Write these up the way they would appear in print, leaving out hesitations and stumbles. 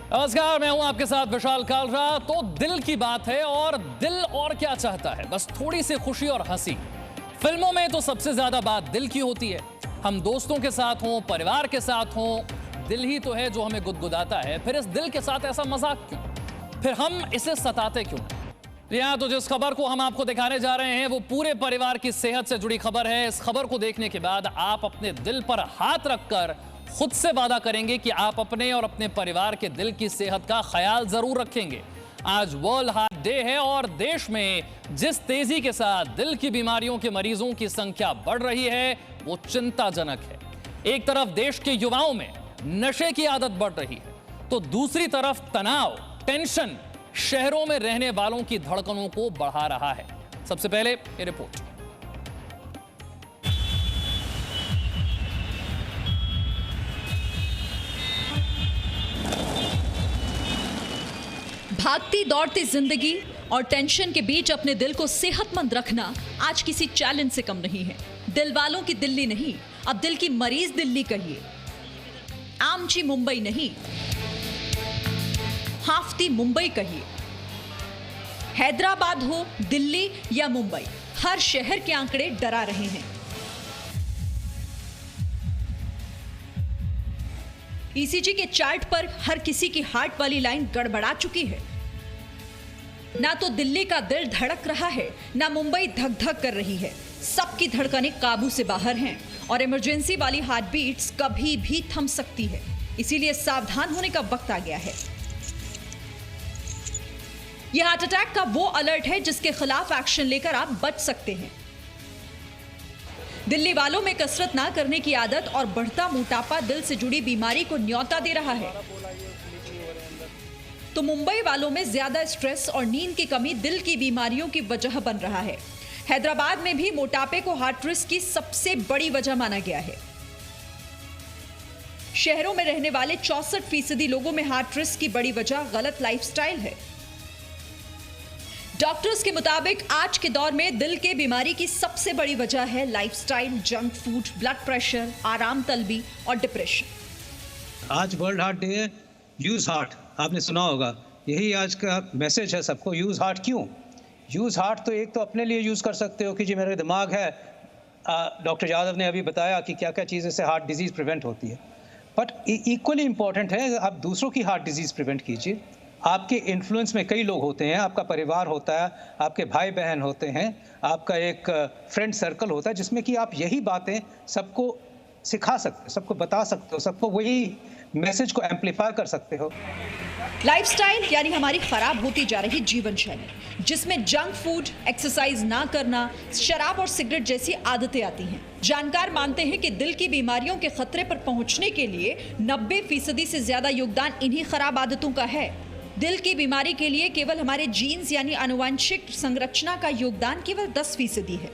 नमस्कार, मैं हूं आपके साथ विशाल कालरा। तो दिल की बात है और दिल और क्या चाहता है, बस थोड़ी सी खुशी और हंसी। फिल्मों में तो सबसे ज्यादा बात दिल की होती है। हम दोस्तों के साथ हों, परिवार के साथ हों, दिल ही तो है जो हमें गुदगुदाता है। फिर इस दिल के साथ ऐसा मजाक क्यों, फिर हम इसे सताते क्यों? यहाँ तो जिस खबर को हम आपको दिखाने जा रहे हैं वो पूरे परिवार की सेहत से जुड़ी खबर है। इस खबर को देखने के बाद आप अपने दिल पर हाथ रखकर खुद से वादा करेंगे कि आप अपने और अपने परिवार के दिल की सेहत का ख्याल जरूर रखेंगे। आज वर्ल्ड हार्ट डे है और देश में जिस तेजी के साथ दिल की बीमारियों के मरीजों की संख्या बढ़ रही है वो चिंताजनक है। एक तरफ देश के युवाओं में नशे की आदत बढ़ रही है तो दूसरी तरफ तनाव, टेंशन शहरों में रहने वालों की धड़कनों को बढ़ा रहा है। सबसे पहले ये रिपोर्ट। भागती दौड़ती जिंदगी और टेंशन के बीच अपने दिल को सेहतमंद रखना आज किसी चैलेंज से कम नहीं है। दिल वालों की दिल्ली नहीं, अब दिल की मरीज दिल्ली कहिए। आमची मुंबई नहीं, हाफती मुंबई कहिए। हैदराबाद हो, दिल्ली या मुंबई, हर शहर के आंकड़े डरा रहे हैं। ईसीजी के चार्ट पर हर किसी की हार्ट वाली लाइन गड़बड़ा चुकी है। ना तो दिल्ली का दिल धड़क रहा है, ना मुंबई धक धक कर रही है। सबकी धड़कनें काबू से बाहर हैं और इमरजेंसी वाली हार्ट बीट्स कभी भी थम सकती है। इसीलिए सावधान होने का वक्त आ गया है। यह हार्ट अटैक का वो अलर्ट है जिसके खिलाफ एक्शन लेकर आप बच सकते हैं। दिल्ली वालों में कसरत ना करने की आदत और बढ़ता मोटापा दिल से जुड़ी बीमारी को न्योता दे रहा है, तो मुंबई वालों में ज्यादा स्ट्रेस और नींद की कमी दिल की बीमारियों की वजह बन रहा है। हैदराबाद में भी मोटापे को हार्ट रिस्क की सबसे बड़ी वजह माना गया है। शहरों में रहने वाले 64% लोगों में हार्ट रिस्क की बड़ी वजह गलत लाइफस्टाइल है। डॉक्टर्स के मुताबिक आज के दौर में दिल के बीमारी की सबसे बड़ी वजह है lifestyle, junk food, blood pressure, आराम तलबी और डिप्रेशन। आज वर्ल्ड हार्ट डे है। यूज हार्ट आपने सुना होगा, यही आज का मैसेज है सबको। यूज हार्ट क्यों? यूज हार्ट तो एक तो अपने लिए यूज कर सकते हो कि जी मेरा दिमाग है। डॉक्टर यादव ने अभी बताया कि क्या क्या चीज़ें से हार्ट डिजीज प्रिवेंट होती है, बट इक्वली इंपॉर्टेंट है आप दूसरों की हार्ट डिजीज प्रिवेंट कीजिए। आपके इन्फ्लुएंस में कई लोग होते हैं, आपका परिवार होता है, आपके भाई बहन होते हैं, आपका एक फ्रेंड सर्कल होता है जिसमें कि आप यही बातें सबको सिखा सकते हो, सबको बता सकते हो, सबको वही मैसेज को एम्पलीफाई कर सकते हो। लाइफस्टाइल यानी हमारी खराब होती जा रही जीवन शैली, जिसमें जंक फूड, एक्सरसाइज ना करना, शराब और सिगरेट जैसी आदतें आती हैं। जानकार मानते हैं कि दिल की बीमारियों के खतरे पर पहुंचने के लिए 90% से ज्यादा योगदान इन्हीं खराब आदतों का है। दिल की बीमारी के लिए केवल हमारे जीन्स यानी आनुवंशिक संरचना का योगदान केवल 10% है।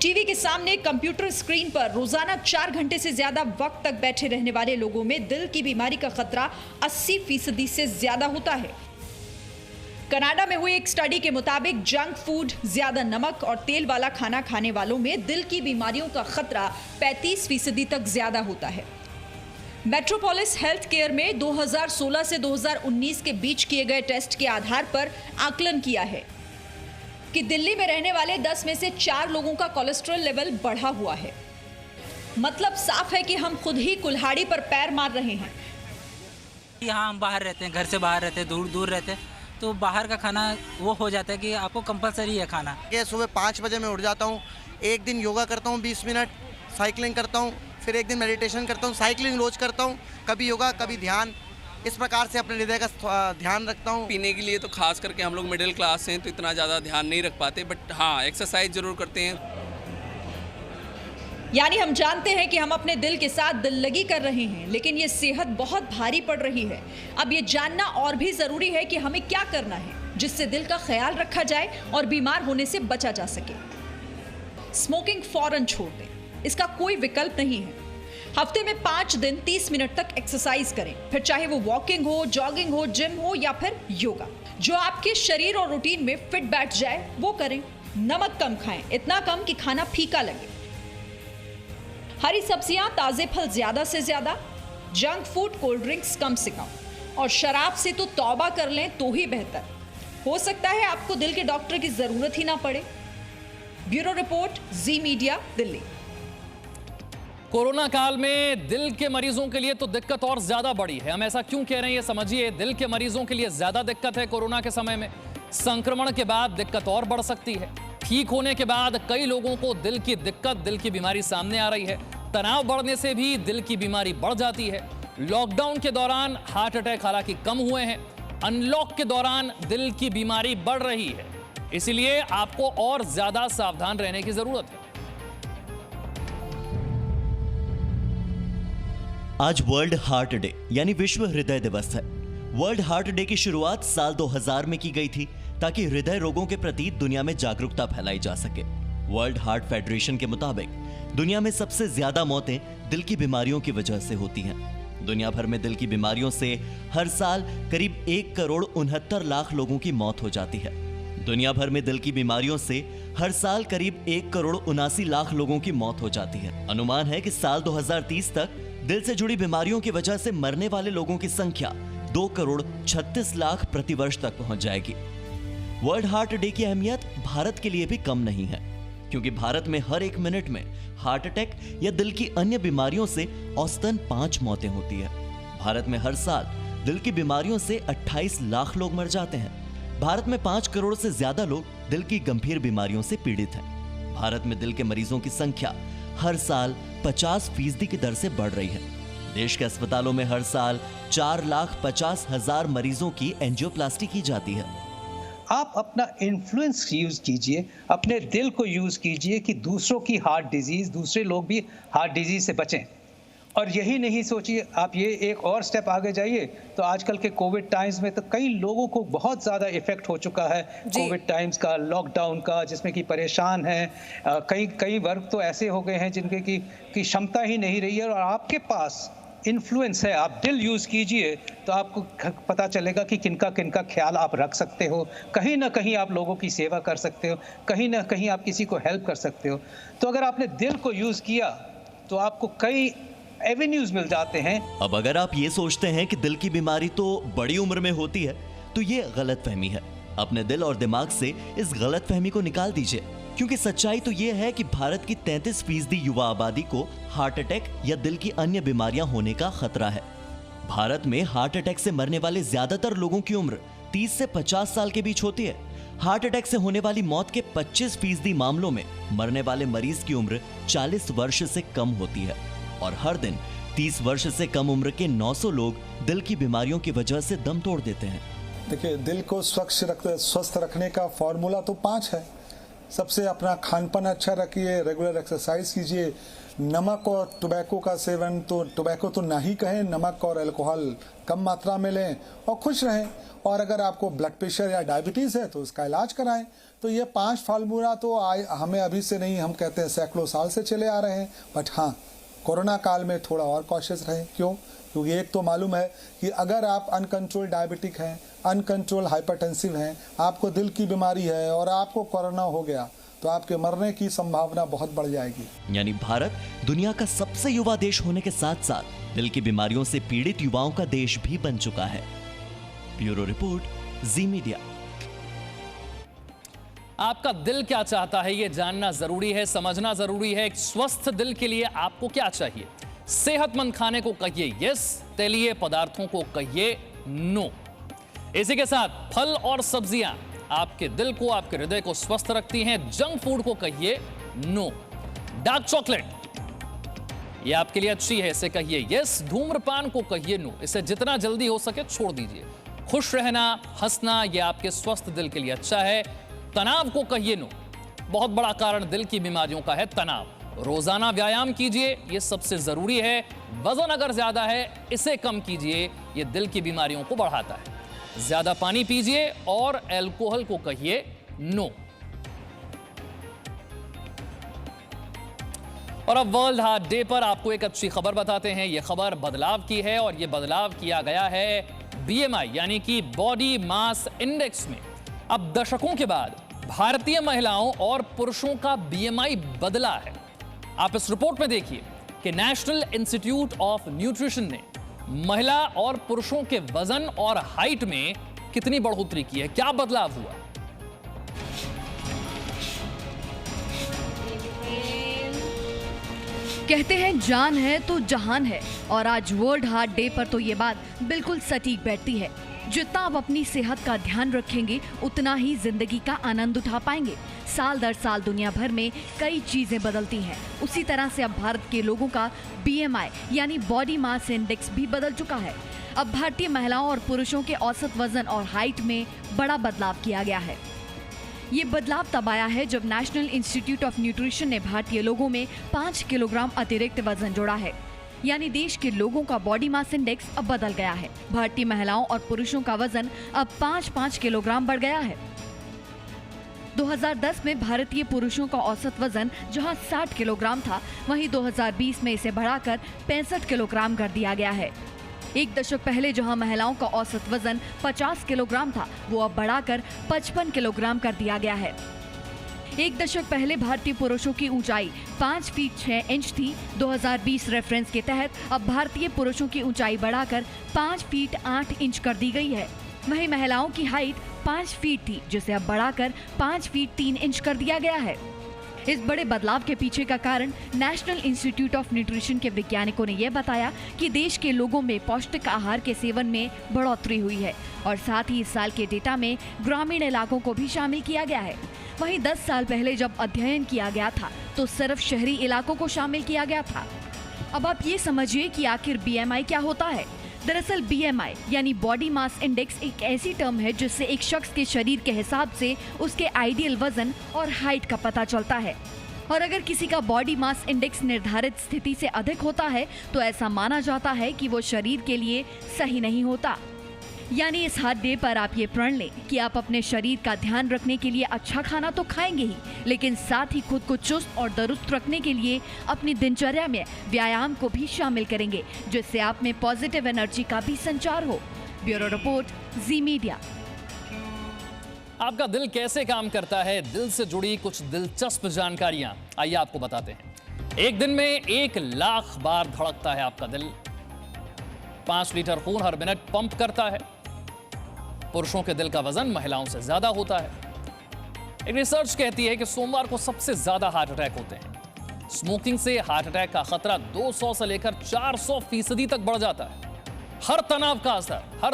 टीवी के सामने कंप्यूटर स्क्रीन पर रोजाना 4 घंटे से ज्यादा वक्त तक बैठे रहने वाले लोगों में दिल की बीमारी का खतरा 80% से ज्यादा होता है। कनाडा में हुई एक स्टडी के मुताबिक जंक फूड, ज्यादा नमक और तेल वाला खाना खाने वालों में दिल की बीमारियों का खतरा 35% तक ज्यादा होता है। मेट्रोपोलिस हेल्थ केयर में 2016 से 2019 के बीच किए गए टेस्ट के आधार पर आकलन किया है कि दिल्ली में रहने वाले 10 में से 4 लोगों का कोलेस्ट्रॉल लेवल बढ़ा हुआ है। मतलब साफ है कि हम खुद ही कुल्हाड़ी पर पैर मार रहे हैं। यहाँ हम बाहर रहते हैं, घर से बाहर रहते हैं, दूर दूर रहते हैं, तो बाहर का खाना वो हो जाता है कि आपको कंपलसरी है खाना। ये सुबह 5 बजे मैं उठ जाता हूँ, एक दिन योगा करता हूँ 20 मिनट, साइकिलिंग करता हूँ, फिर एक दिन मेडिटेशन करता हूँ, साइकिलिंग रोज करता हूँ, कभी योगा कभी ध्यान। इस प्रकार से अपने हृदय का ध्यान रखता हूँ। पीने के लिए तो खास करके हम लोग मिडिल क्लास हैं तो इतना ज़्यादा ध्यान नहीं रख पाते, बट हाँ एक्सरसाइज जरूर करते हैं। यानी हम जानते हैं कि हम अपने दिल के साथ दिल लगी कर रहे हैं, लेकिन ये सेहत बहुत भारी पड़ रही है। अब ये जानना और भी जरूरी है कि हमें क्या करना है जिससे दिल का ख्याल रखा जाए और बीमार होने से बचा जा सके। स्मोकिंग फौरन छोड़ दें, इसका कोई विकल्प नहीं है। हफ्ते में 5 दिन 30 मिनट तक एक्सरसाइज करें, फिर चाहे वो वॉकिंग हो, जॉगिंग हो, जिम हो या फिर योगा। जो आपके शरीर और रूटीन में फिट बैठ जाए वो करें। नमक कम खाएं, इतना कम कि खाना फीका लगे। हरी सब्जियां, ताजे फल ज्यादा से ज्यादा, जंक फूड, कोल्ड ड्रिंक्स कम से कम, और शराब से तो तौबा कर लें तो ही बेहतर। हो सकता है आपको दिल के डॉक्टर की जरूरत ही ना पड़े। ब्यूरो रिपोर्ट, जी मीडिया, दिल्ली। कोरोना काल में दिल के मरीजों के लिए तो दिक्कत और ज्यादा बढ़ी है। हम ऐसा क्यों कह रहे हैं ये समझिए। दिल के मरीजों के लिए ज्यादा दिक्कत है कोरोना के समय में। संक्रमण के बाद दिक्कत और बढ़ सकती है। ठीक होने के बाद कई लोगों को दिल की दिक्कत, दिल की बीमारी सामने आ रही है। तनाव बढ़ने से भी दिल की बीमारी बढ़ जाती है। लॉकडाउन के दौरान हार्ट अटैक हालांकि कम हुए हैं, अनलॉक के दौरान दिल की बीमारी बढ़ रही है। इसलिए आपको और ज्यादा सावधान रहने की जरूरत है। आज वर्ल्ड हार्ट डे यानी विश्व हृदय दिवस है। वर्ल्ड हार्ट डे की शुरुआत साल 2000 में की गई थी ताकि हृदय रोगों के प्रति दुनिया में जागरूकता फैलाई जा सके। वर्ल्ड हार्ट फेडरेशन के मुताबिक दुनिया में सबसे ज्यादा मौतें दिल की बीमारियों की वजह से होती हैं। दुनिया भर में दिल की बीमारियों से हर साल करीब 1,69,00,000 लोगों की मौत हो जाती है। दुनिया भर में दिल की बीमारियों से हर साल करीब 1,79,00,000 लोगों की मौत हो जाती है। अनुमान है कि साल 2030 तक दिल से जुड़ी बीमारियों की वजह से मरने वाले लोगों की संख्या 2,36,00,000 प्रतिवर्ष तक पहुंच जाएगी। वर्ल्ड हार्ट डे की अहमियत भारत के लिए भी कम नहीं है, क्योंकि भारत में हर 1 मिनट में हार्ट अटैक या दिल की अन्य बीमारियों से औसतन 5 मौतें होती है। भारत में हर साल दिल की बीमारियों से 28 लाख लोग मर जाते हैं। भारत में 5 करोड़ से ज्यादा लोग दिल की गंभीर बीमारियों से पीड़ित हैं। भारत में दिल के मरीजों की संख्या हर साल 50% की दर से बढ़ रही है। देश के अस्पतालों में हर साल 4,50,000 मरीजों की एंजियोप्लास्टी की जाती है। आप अपना इन्फ्लुएंस यूज कीजिए, अपने दिल को यूज कीजिए कि दूसरों की हार्ट डिजीज, दूसरे लोग भी हार्ट डिजीज से बचें। और यही नहीं सोचिए, आप ये एक और स्टेप आगे जाइए तो आजकल के कोविड टाइम्स में तो कई लोगों को बहुत ज़्यादा इफेक्ट हो चुका है कोविड टाइम्स का, लॉकडाउन का, जिसमें कि परेशान हैं। कई वर्ग तो ऐसे हो गए हैं जिनके की क्षमता ही नहीं रही है। और आपके पास इन्फ्लुएंस है, आप दिल यूज़ कीजिए तो आपको पता चलेगा कि किनका किनका ख्याल आप रख सकते हो। कहीं ना कहीं आप लोगों की सेवा कर सकते हो, कहीं ना कहीं आप किसी को हेल्प कर सकते हो। तो अगर आपने दिल को यूज़ किया तो आपको कई एवेन्यूज मिल जाते हैं। अब अगर आप ये सोचते हैं कि दिल की बीमारी तो बड़ी उम्र में होती है, तो ये गलतफहमी है। अपने दिल और दिमाग से इस गलतफहमी को निकाल दीजिए, क्योंकि सच्चाई तो ये है कि भारत की 33% युवा आबादी को हार्ट अटैक या दिल की अन्य बीमारियां होने का खतरा है। भारत में हार्ट अटैक से मरने वाले ज्यादातर लोगों की उम्र 30 से 50 साल के बीच होती है। हार्ट अटैक से होने वाली मौत के 25% मामलों में मरने वाले मरीज की उम्र 40 वर्ष से कम होती है और हर दिन 30 वर्ष से कम उम्र के 900 लोग दिल की बीमारियों की वजह से दम तोड़ देते हैं। देखिए, दिल को स्वस्थ रखने का फॉर्मूला तो 5 है। सबसे अपना खानपान अच्छा रखिए, रेगुलर एक्सरसाइज कीजिए, नमक और टोबैको का सेवन, तो टोबैको तो ना ही कहें, नमक और अल्कोहल कम मात्रा में लें और खुश रहें। और अगर आपको ब्लड प्रेशर या डायबिटीज़ है तो उसका इलाज कराएं। तो ये 5 फार्मूला तो हमें अभी से नहीं, हम कहते हैं सैकड़ों साल से चले आ रहे हैं। बट हाँ, कोरोना काल में थोड़ा और कॉशियस रहें। क्यों? क्योंकि एक तो मालूम है कि अगर आप अनकंट्रोल डायबिटिक हैं, अनकंट्रोल हाइपरटेंसिव हैं, आपको दिल की बीमारी है और आपको कोरोना हो गया तो आपके मरने की संभावना बहुत बढ़ जाएगी। यानी भारत दुनिया का सबसे युवा देश होने के साथ साथ दिल की बीमारियों से पीड़ित युवाओं का देश भी बन चुका है। ब्यूरो रिपोर्ट, जी मीडिया। आपका दिल क्या चाहता है ये जानना जरूरी है, समझना जरूरी है। एक स्वस्थ दिल के लिए आपको क्या चाहिए? सेहतमंद खाने को कहिए यस, तैलीय पदार्थों को कहिए नो। इसी के साथ फल और सब्जियां आपके दिल को, आपके हृदय को स्वस्थ रखती हैं। जंक फूड को कहिए नो। डार्क चॉकलेट ये आपके लिए अच्छी है, इसे कहिए यस। धूम्रपान को कहिए नो, इसे जितना जल्दी हो सके छोड़ दीजिए। खुश रहना, हंसना ये आपके स्वस्थ दिल के लिए अच्छा है। तनाव को कहिए नो, बहुत बड़ा कारण दिल की बीमारियों का है तनाव। रोजाना व्यायाम कीजिए, ये सबसे जरूरी है। वजन अगर ज्यादा है इसे कम कीजिए, ये दिल की बीमारियों को बढ़ाता है। ज्यादा पानी पीजिए और अल्कोहल को कहिए नो। और अब वर्ल्ड हार्ट डे पर आपको एक अच्छी खबर बताते हैं। यह खबर बदलाव की है और यह बदलाव किया गया है बीएमआई यानी कि बॉडी मास इंडेक्स में। अब दशकों के बाद भारतीय महिलाओं और पुरुषों का बीएमआई बदला है। आप इस रिपोर्ट में देखिए कि नेशनल इंस्टीट्यूट ऑफ न्यूट्रिशन ने महिला और पुरुषों के वजन और हाइट में कितनी बढ़ोतरी की है, क्या बदलाव हुआ? कहते हैं जान है तो जहान है, और आज वर्ल्ड हार्ट डे पर तो ये बात बिल्कुल सटीक बैठती है। जितना आप अपनी सेहत का ध्यान रखेंगे उतना ही जिंदगी का आनंद उठा पाएंगे। साल दर साल दुनिया भर में कई चीजें बदलती हैं, उसी तरह से अब भारत के लोगों का BMI यानी बॉडी मास इंडेक्स भी बदल चुका है। अब भारतीय महिलाओं और पुरुषों के औसत वजन और हाइट में बड़ा बदलाव किया गया है। ये बदलाव तब आया है जब नेशनल इंस्टीट्यूट ऑफ न्यूट्रिशन ने भारतीय लोगों में 5 किलोग्राम अतिरिक्त वजन जोड़ा है, यानी देश के लोगों का बॉडी मास इंडेक्स अब बदल गया है। भारतीय महिलाओं और पुरुषों का वजन अब 5-5 किलोग्राम बढ़ गया है। 2010 में भारतीय पुरुषों का औसत वजन जहां 60 किलोग्राम था, वहीं 2020 में इसे बढ़ाकर 65 किलोग्राम कर दिया गया है। एक दशक पहले जहां महिलाओं का औसत वजन 50 किलोग्राम था, वो अब बढ़ाकर 55 किलोग्राम कर दिया गया है। एक दशक पहले भारतीय पुरुषों की ऊंचाई 5 फीट 6 इंच थी। 2020 रेफरेंस के तहत अब भारतीय पुरुषों की ऊंचाई बढ़ाकर 5 फीट 8 इंच कर दी गई है। वहीं महिलाओं की हाइट 5 फीट थी, जिसे अब बढ़ाकर 5 फीट 3 इंच कर दिया गया है। इस बड़े बदलाव के पीछे का कारण नेशनल इंस्टीट्यूट ऑफ न्यूट्रिशन के वैज्ञानिकों ने यह बताया कि देश के लोगों में पौष्टिक आहार के सेवन में बढ़ोतरी हुई है, और साथ ही इस साल के डेटा में ग्रामीण इलाकों को भी शामिल किया गया है। वहीं 10 साल पहले जब अध्ययन किया गया था तो सिर्फ शहरी इलाकों को शामिल किया गया था। अब आप ये समझिए कि आखिर BMI क्या होता है। दरअसल BMI यानी बॉडी मास इंडेक्स एक ऐसी टर्म है जिससे एक शख्स के शरीर के हिसाब से उसके आइडियल वजन और हाइट का पता चलता है, और अगर किसी का बॉडी मास इंडेक्स निर्धारित स्थिति से अधिक होता है तो ऐसा माना जाता है कि वो शरीर के लिए सही नहीं होता। यानी इस हार्ट डे पर आप ये प्रण लें कि आप अपने शरीर का ध्यान रखने के लिए अच्छा खाना तो खाएंगे ही, लेकिन साथ ही खुद को चुस्त और दुरुस्त रखने के लिए अपनी दिनचर्या में व्यायाम को भी शामिल करेंगे, जिससे आप में पॉजिटिव एनर्जी का भी संचार हो। ब्यूरो रिपोर्ट, जी मीडिया। आपका दिल कैसे काम करता है, दिल से जुड़ी कुछ दिलचस्प जानकारियां आइए आपको बताते हैं। एक दिन में 1 लाख बार धड़कता है आपका दिल। 5 लीटर खून हर मिनट पंप करता है। पुरुषों के दिल का वजन महिलाओं से ज्यादा होता है। एक रिसर्च कहती है कि सोमवार को सबसे ज्यादा हार्ट अटैक होते हैं। स्मोकिंग से हार्ट अटैक का खतरा 200 से लेकर 400% तक बढ़ जाता है। हर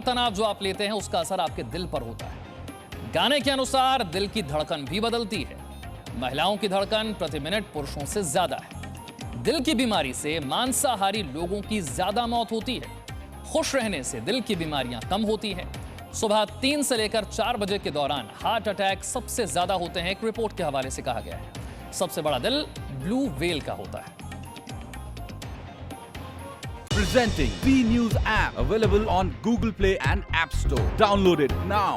तनाव जो आप लेते हैं उसका असर आपके दिल पर होता है। गाने के अनुसार दिल की धड़कन भी बदलती है। महिलाओं की धड़कन प्रति मिनट पुरुषों से ज्यादा है। दिल की बीमारी से मांसाहारी लोगों की ज्यादा मौत होती है। खुश रहने से दिल की बीमारियां कम होती हैं। सुबह 3 से लेकर 4 बजे के दौरान हार्ट अटैक सबसे ज्यादा होते हैं। एक रिपोर्ट के हवाले से कहा गया है सबसे बड़ा दिल ब्लू व्हेल का होता है। Presenting B News app available on Google Play and App Store. Download it now.